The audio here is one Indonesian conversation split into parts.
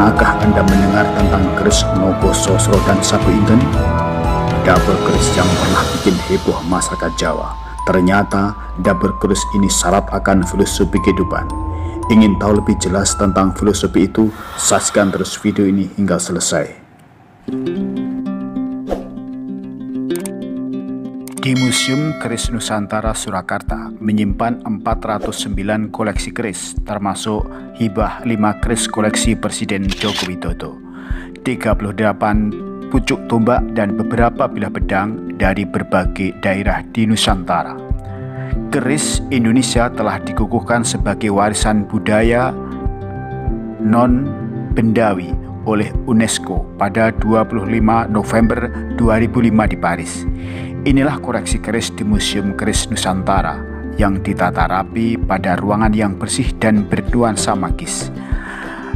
Pernahkah Anda mendengar tentang keris Nogososro dan Sabu Inten? Dapur keris yang pernah bikin heboh masyarakat Jawa. Ternyata dapur keris ini syarat akan filosofi kehidupan. Ingin tahu lebih jelas tentang filosofi itu? Saksikan terus video ini hingga selesai. Di Museum Keris Nusantara Surakarta menyimpan 409 koleksi keris, termasuk hibah 5 keris koleksi Presiden Joko Widodo, 38 pucuk tombak dan beberapa bilah pedang dari berbagai daerah di Nusantara. Keris Indonesia telah dikukuhkan sebagai warisan budaya non-bendawi oleh UNESCO pada 25 November 2005 di Paris. Inilah koleksi keris di Museum Keris Nusantara yang ditata rapi pada ruangan yang bersih dan bernuansa magis.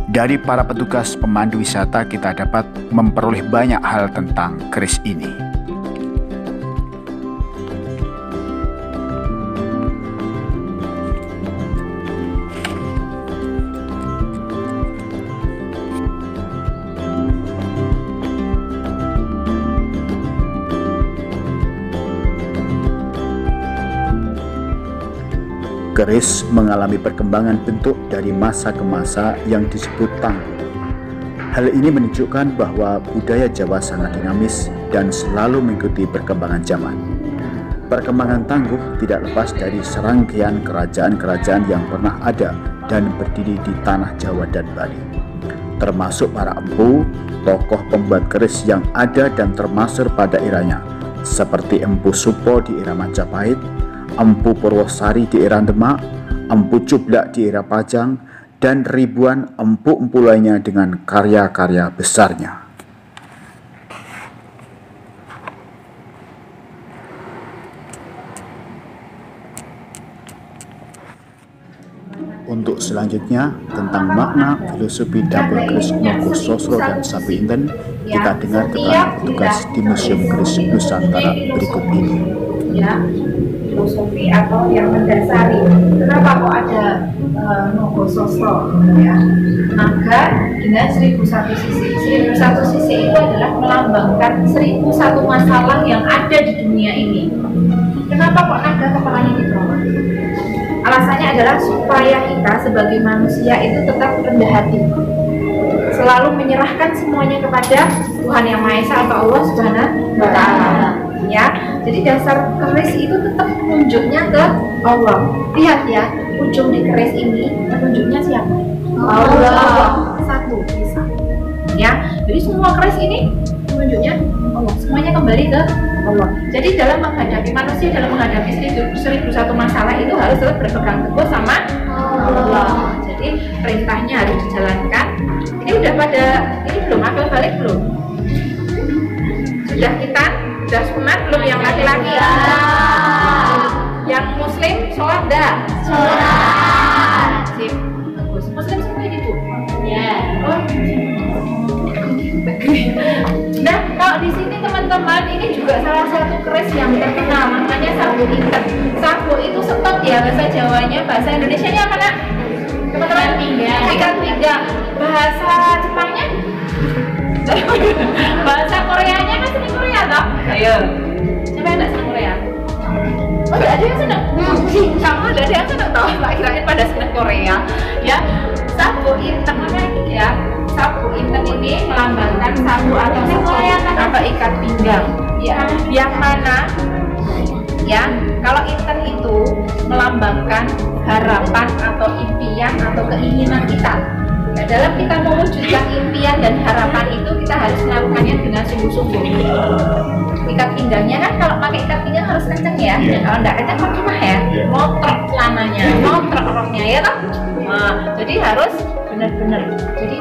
Dari para petugas pemandu wisata kita dapat memperoleh banyak hal tentang keris ini. Keris mengalami perkembangan bentuk dari masa ke masa yang disebut tangguh. Hal ini menunjukkan bahwa budaya Jawa sangat dinamis dan selalu mengikuti perkembangan zaman. Perkembangan tangguh tidak lepas dari serangkaian kerajaan-kerajaan yang pernah ada dan berdiri di tanah Jawa dan Bali, termasuk para empu, tokoh pembuat keris yang ada dan termasuk pada eranya, seperti Empu Supo di era Majapahit, Empu Purwosari di era Demak, Empu Cublak di era Pajang, dan ribuan empu-empu lainnya dengan karya-karya besarnya. Untuk selanjutnya, tentang makna filosofi dapur keris Nogososro dan Sabu Inten, kita dengar keterangan petugas di Museum Keris Nusantara berikut ini. Filosofi atau yang mendasari kenapa kok ada Nogososro ya, maka dengan 1001 sisi. 1001 sisi itu adalah melambangkan 1001 masalah yang ada di dunia ini. Kenapa kok naga kepalanya di bawah? Alasannya adalah supaya kita sebagai manusia itu tetap rendah hati, selalu menyerahkan semuanya kepada Tuhan Yang Maha Esa atau Allah Subhanahu wa Ta'ala. Ya, jadi dasar keris itu tetap menunjuknya ke Allah. Lihat ya, ujung di keris ini menunjuknya siapa? Allah. Satu bisa. Ya, jadi semua keris ini menunjuknya Allah. Semuanya kembali ke Allah. Jadi dalam menghadapi manusia, dalam menghadapi 1001 masalah itu harus tetap berpegang teguh sama Allah. Jadi perintahnya harus dijalankan. Ini udah pada ini belum akal balik belum? Sudah kita sudah sunat belum yang laki-laki? Ya. Yang muslim sholat dah? Sholat. Sip. Bagus. Muslim semua ini Bu? Ya. Oh. Nah, kalau di sini teman-teman ini juga salah satu keris yang terkenal, namanya Sabu Inten. Sabu itu stok ya bahasa Jawanya, bahasa Indonesianya apa nak? Teman-teman? Ikan pinggang. Bahasa Jepangnya? Bahasa Koreanya kan seni Korea toh? Ayo. Siapa yang enggak senang Korea? Oh, enggak ada yang senang. Kamu ada yang senang toh? Tak kirain pada senang Korea. Ya. Sabu Inten ya. Sabu Inten ini melambangkan sabu atau atau ikat pinggang. Ya. Yang mana? Ya. Kalau Inten itu melambangkan harapan atau impian atau keinginan kita. Nah, dalam kita mewujudkan impian dan harapan itu kita harus melakukannya dengan sungguh-sungguh. Ikat pinggangnya kan kalau pakai ikat pinggang harus kenceng ya. Kalau enggak kenceng kan cuma ya, ngotrek celananya, ngotrek roknya ya toh. Nah, jadi harus benar-benar. Jadi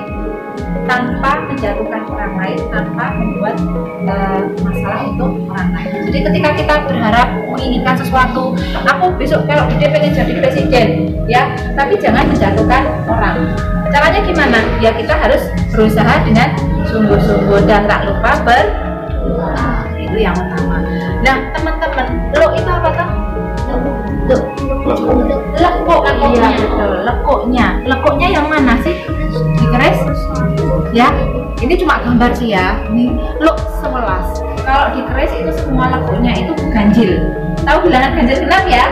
tanpa menjatuhkan orang lain, tanpa membuat masalah untuk orang lain. Jadi ketika kita berharap menginginkan sesuatu, aku besok kalau gede pengen jadi presiden, ya, tapi jangan menjatuhkan orang. Caranya gimana? Ya kita harus berusaha dengan sungguh-sungguh dan tak lupa berdoa. Itu yang pertama. Nah teman-teman, lo itu apa tuh? Lekuk. Iya betul, lekuknya. Lekuknya yang mana sih? Di keris? Ya, ini cuma gambar sih ya. Ini luk 11. Kalau di keris itu semua lekuknya itu ganjil. Tahu bilangan ganjil genap ya?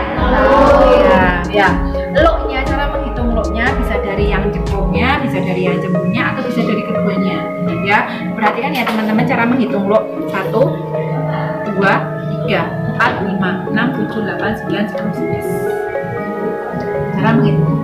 Ya. Luknya, cara menghitung luknya bisa dari yang jempolnya, bisa dari yang jempolnya, atau bisa dari keduanya. Ya, perhatikan ya teman-teman cara menghitung luk. 1, 2, 3, 4, 5, 6, 7, 8, 9, 10, 11. Cara menghitung.